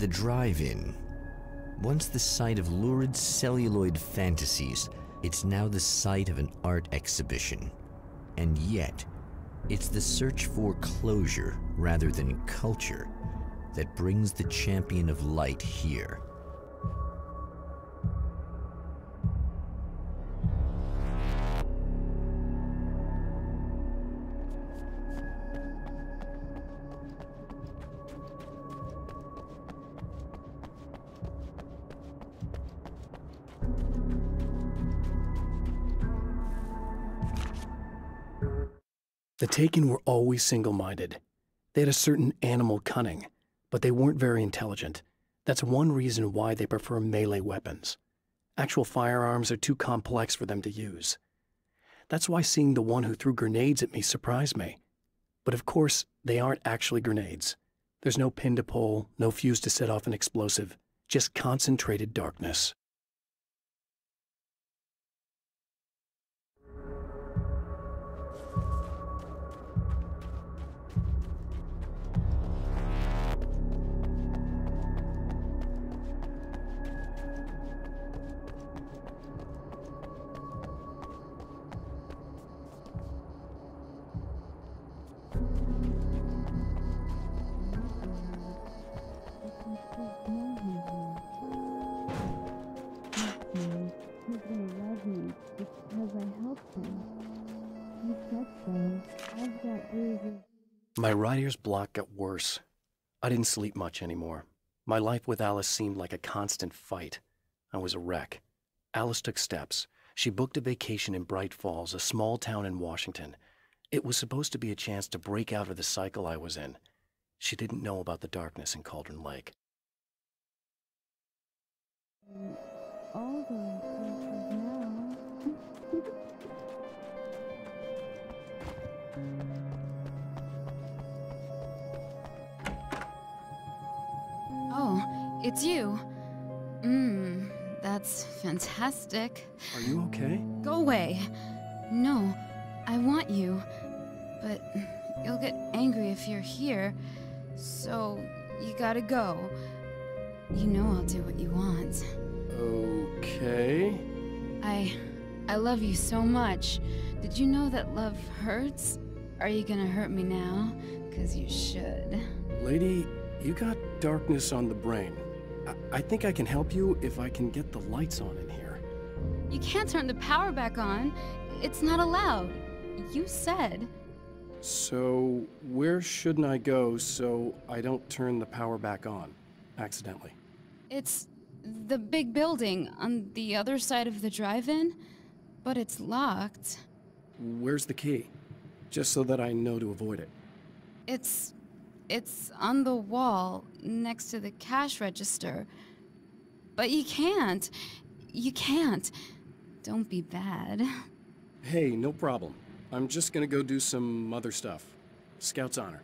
The drive-in. Once the site of lurid celluloid fantasies, it's now the site of an art exhibition. And yet, it's the search for closure rather than culture that brings the champion of light here. The Taken were always single-minded. They had a certain animal cunning, but they weren't very intelligent. That's one reason why they prefer melee weapons. Actual firearms are too complex for them to use. That's why seeing the one who threw grenades at me surprised me. But of course, they aren't actually grenades. There's no pin to pull, no fuse to set off an explosive, just concentrated darkness. My writer's block got worse. I didn't sleep much anymore. My life with Alice seemed like a constant fight. I was a wreck. Alice took steps. She booked a vacation in Bright Falls, a small town in Washington. It was supposed to be a chance to break out of the cycle I was in. She didn't know about the darkness in Cauldron Lake. All the places now. Oh, it's you. That's fantastic. Are you okay? Go away. No, I want you. But you'll get angry if you're here. So, you gotta go. You know I'll do what you want. Okay. I love you so much. Did you know that love hurts? Are you gonna hurt me now? 'Cause you should. Lady, you got darkness on the brain. I think I can help you if I can get the lights on in here. You can't turn the power back on. It's not allowed. You said. So, where shouldn't I go so I don't turn the power back on accidentally? It's the big building on the other side of the drive-in, but it's locked. Where's the key? Just so that I know to avoid it. It's on the wall next to the cash register. But you can't. You can't. Don't be bad. Hey, no problem. I'm just gonna go do some other stuff. Scout's honor.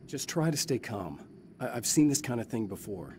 Just try to stay calm. I've seen this kind of thing before.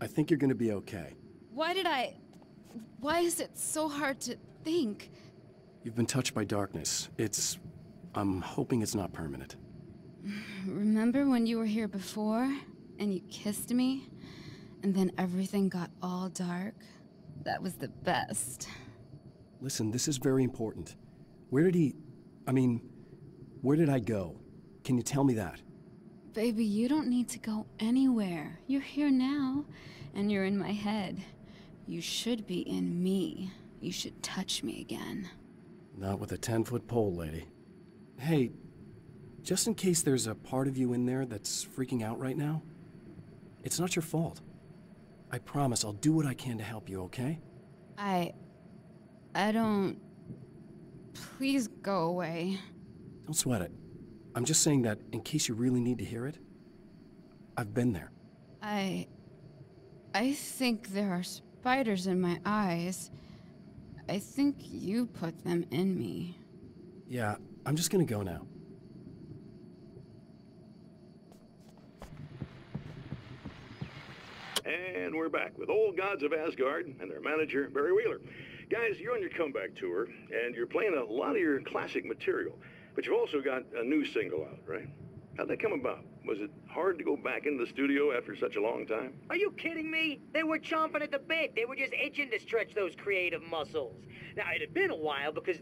I think you're gonna be okay. Why is it so hard to think? You've been touched by darkness. I'm hoping it's not permanent. Remember when you were here before, and you kissed me? And then everything got all dark? That was the best. Listen, this is very important. Where did I go? Can you tell me that? Baby, you don't need to go anywhere. You're here now, and you're in my head. You should be in me. You should touch me again. Not with a 10-foot pole, lady. Hey, just in case there's a part of you in there that's freaking out right now, it's not your fault. I promise I'll do what I can to help you, okay? I don't... Please go away. Don't sweat it. I'm just saying that in case you really need to hear it, I've been there. I think there are spiders in my eyes. I think you put them in me. Yeah, I'm just gonna go now. And we're back with Old Gods of Asgard and their manager, Barry Wheeler. Guys, you're on your comeback tour, and you're playing a lot of your classic material, but you've also got a new single out, right? How'd that come about? Was it hard to go back into the studio after such a long time? Are you kidding me? They were chomping at the bit. They were just itching to stretch those creative muscles. Now, it had been a while because,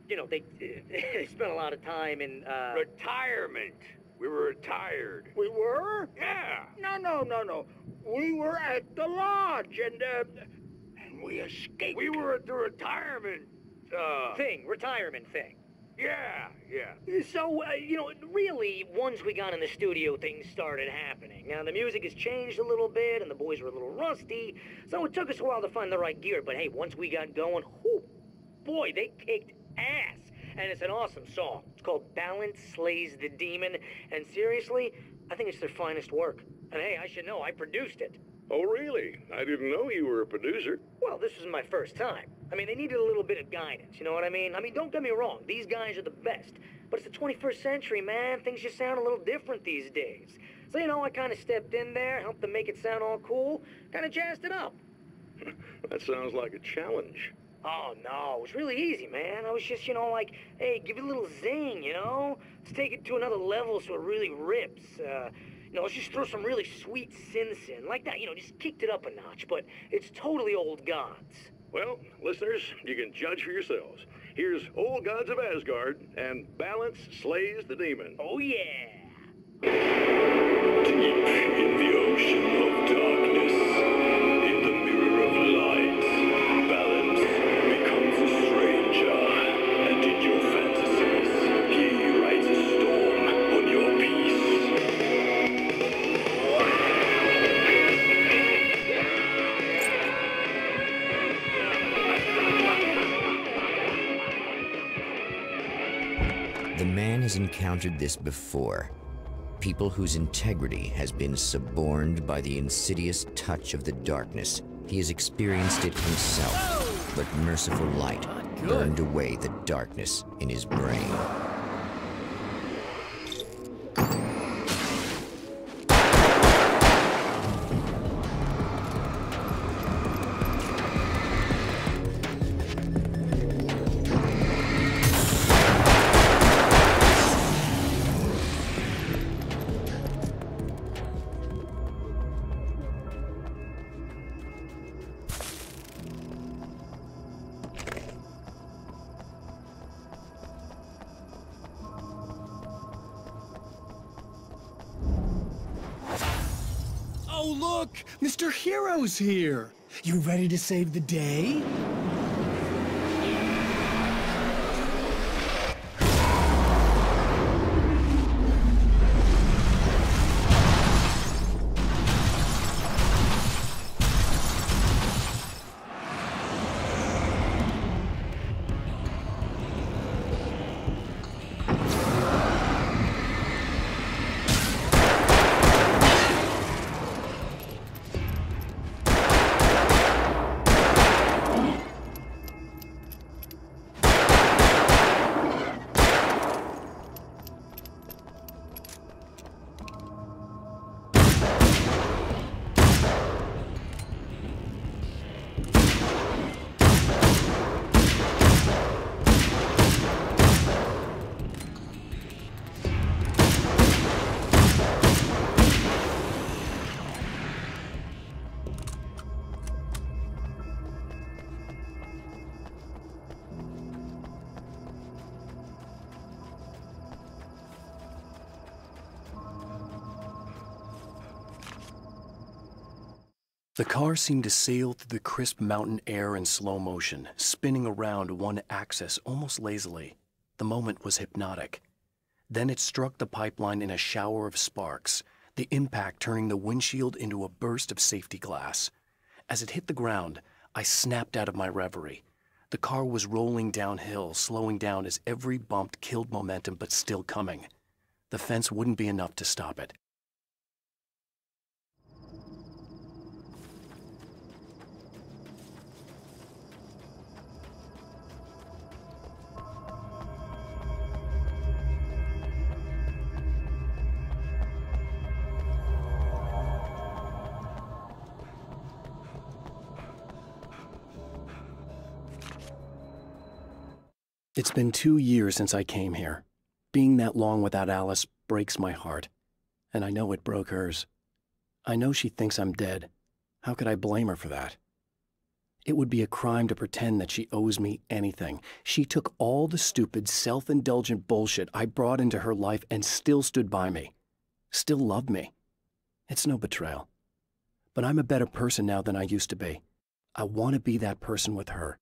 you know, they spent a lot of time in, Retirement. We were retired. We were? Yeah. No. We were at the lodge, and we escaped. We were at the retirement, retirement thing. Yeah. So, you know, really, once we got in the studio, things started happening. Now, the music has changed a little bit, and the boys were a little rusty, so it took us a while to find the right gear. But hey, once we got going, whew, boy, they kicked ass. And it's an awesome song. It's called Balance Slays the Demon, and seriously, I think it's their finest work. And hey, I should know, I produced it. Oh, really? I didn't know you were a producer. Well, this was my first time. I mean, they needed a little bit of guidance, you know what I mean? Don't get me wrong, these guys are the best. But it's the 21st century, man. Things just sound a little different these days. So, you know, I kind of stepped in there, helped them make it sound all cool, kind of jazzed it up. That sounds like a challenge. Oh, no, it was really easy, man. I was just, you know, like, hey, give it a little zing, you know? Let's take it to another level so it really rips. You know, let's just throw some really sweet synths in. Like that, you know, just kicked it up a notch, but it's totally old gods. Well, listeners, you can judge for yourselves. Here's Old Gods of Asgard, and Balance Slays the Demon. Oh, yeah. Deep in the ocean of darkness, in the mirror of light, balance becomes a stranger, and in your fantasies, he rides a storm on your peace. The man has encountered this before. People whose integrity has been suborned by the insidious touch of the darkness. He has experienced it himself, but merciful light burned away the darkness in his brain. Oh, look! Mr. Hero's here! You ready to save the day? The car seemed to sail through the crisp mountain air in slow motion, spinning around one axis almost lazily. The moment was hypnotic. Then it struck the pipeline in a shower of sparks, the impact turning the windshield into a burst of safety glass. As it hit the ground, I snapped out of my reverie. The car was rolling downhill, slowing down as every bump killed momentum but still coming. The fence wouldn't be enough to stop it. It's been 2 years since I came here. Being that long without Alice breaks my heart, and I know it broke hers. I know she thinks I'm dead. How could I blame her for that? It would be a crime to pretend that she owes me anything. She took all the stupid, self-indulgent bullshit I brought into her life and still stood by me. Still loved me. It's no betrayal. But I'm a better person now than I used to be. I want to be that person with her.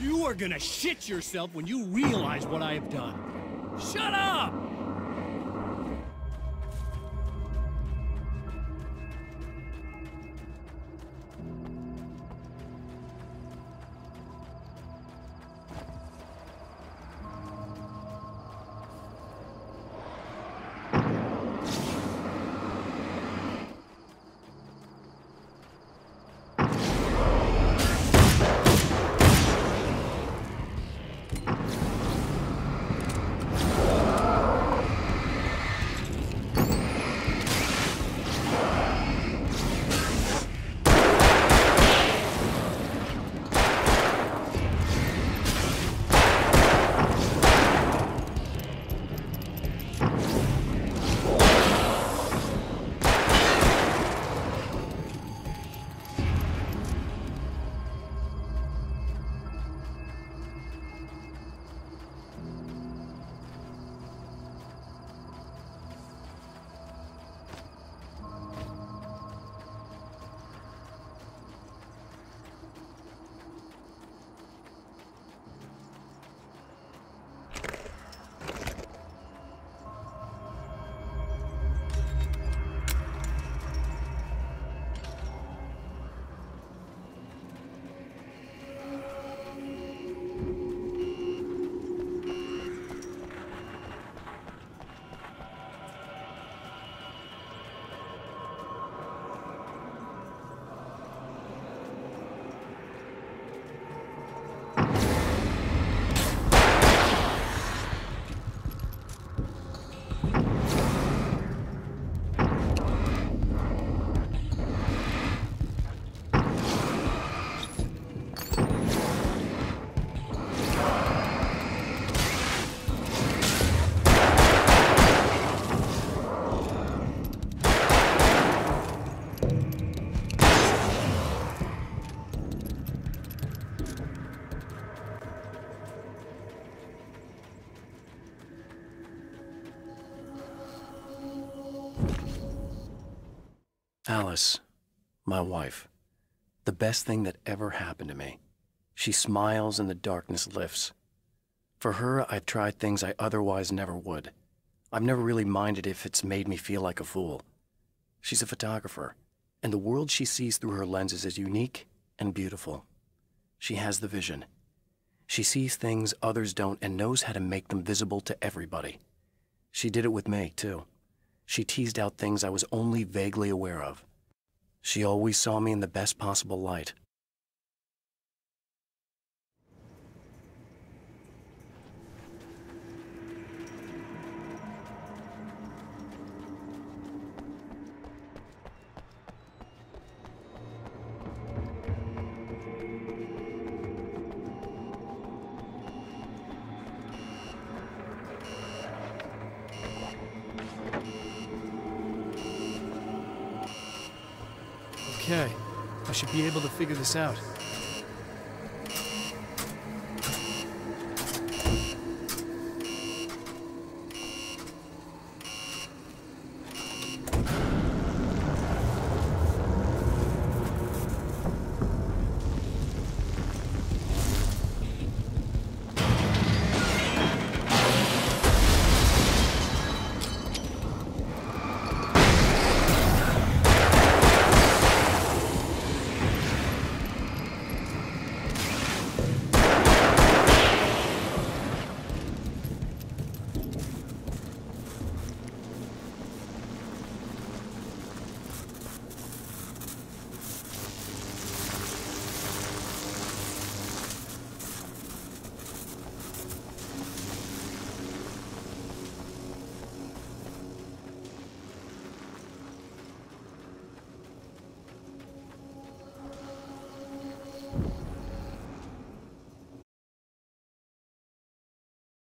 You are gonna shit yourself when you realize what I have done. Shut up! Alice, my wife, the best thing that ever happened to me. She smiles and the darkness lifts. For her, I've tried things I otherwise never would. I've never really minded if it's made me feel like a fool. She's a photographer, and the world she sees through her lenses is unique and beautiful. She has the vision. She sees things others don't and knows how to make them visible to everybody. She did it with me, too. She teased out things I was only vaguely aware of. She always saw me in the best possible light. Okay, I should be able to figure this out.